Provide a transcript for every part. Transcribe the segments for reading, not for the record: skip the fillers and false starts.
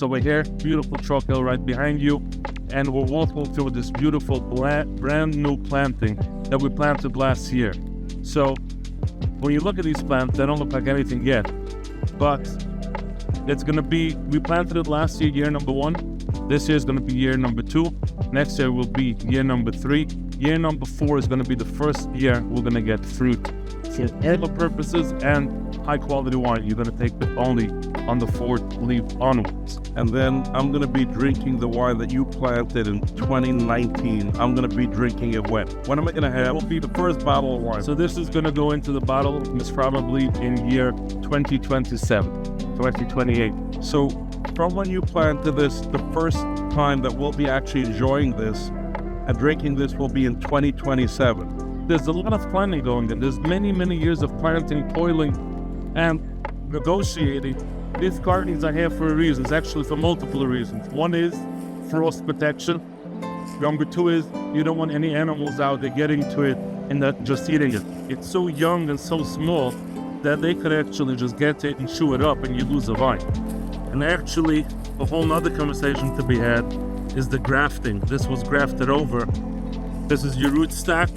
So we're here, beautiful chalk hill right behind you, and we're walking through this beautiful brand new planting that we planted last year. So when you look at these plants, they don't look like anything yet, but it's going to be, we planted it last year, year number 1. This year is going to be year number 2. Next year will be year number 3. Year number 4 is going to be the first year we're going to get fruit for all purposes and high quality wine. You're going to take it only on the 4th leaf onwards. And then I'm going to be drinking the wine that you planted in 2019. I'm going to be drinking it when? When am I going to have? It will be the first bottle of wine. So this is going to go into the bottle most probably in year 2027, 2028. So from when you planted this, the first time that we'll be actually enjoying this and drinking this will be in 2027. There's a lot of planning going on. There's many, many years of planting, toiling, and negotiating. These gardens are here for a reason. It's actually for multiple reasons. One is frost protection. Number 2 is you don't want any animals out there getting to it and not just eating it. It's so young and so small that they could actually just get to it and chew it up and you lose a vine. And actually, a whole nother conversation to be had is the grafting. This was grafted over. This is your rootstock,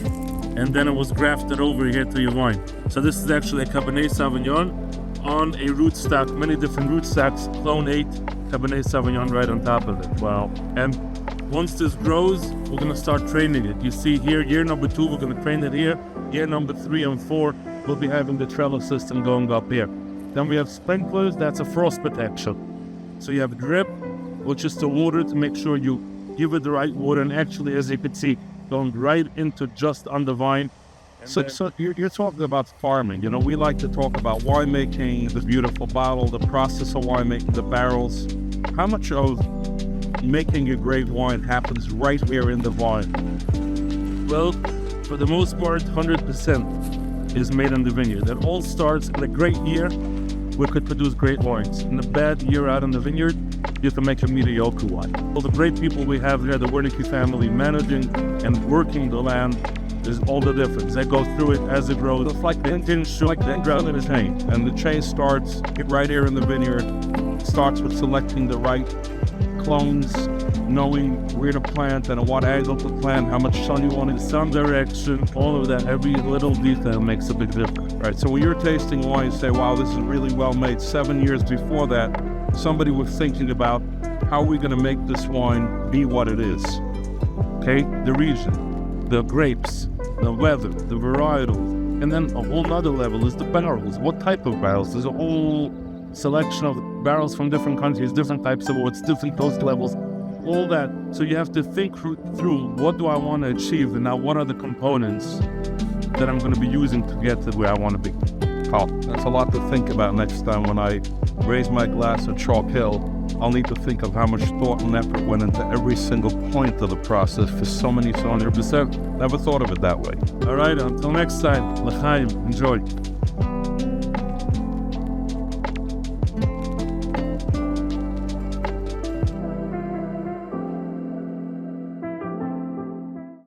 and then it was grafted over here to your vine. So this is actually a Cabernet Sauvignon on a rootstock, many different rootstocks, clone 8 Cabernet Sauvignon right on top of it. Wow. And once this grows, we're gonna start training it. You see here, year number 2, we're gonna train it here. Year number 3 and 4, we'll be having the trellis system going up here. Then we have sprinklers, that's a frost protection. So you have drip, which is the water to make sure you give it the right water. And actually, as you can see, going right into just on the vine. So you're talking about farming. You know, we like to talk about winemaking, the beautiful bottle, the process of winemaking, the barrels. How much of making a great wine happens right here in the vine? Well, for the most part, 100% is made in the vineyard. It all starts in a great year. We could produce great wines. In a bad year out in the vineyard, you can make a mediocre wine. All the great people we have here, the Warnecke family, managing and working the land, is all the difference. They go through it as it grows. It's like the chain. And the chain starts right here in the vineyard. It starts with selecting the right clones, knowing where to plant and at what angle to plant, how much sun you want in sun direction, all of that. Every little detail makes a big difference. Right, so when you're tasting wine, you say, wow, this is really well made. 7 years before that, somebody was thinking about how are we going to make this wine be what it is. Okay, the region, the grapes, the weather, the varietals, and then a whole nother level is the barrels. What type of barrels? There's a whole selection of barrels from different countries, different types of woods, different coast levels, all that. So you have to think through what do I want to achieve, and now what are the components that I'm going to be using to get to where I want to be. Oh, that's a lot to think about next time when I raise my glass at Chalk Hill. I'll need to think of how much thought and effort went into every single point of the process for so many. 100%. Never thought of it that way. All right, until next time, l'chaim, enjoy.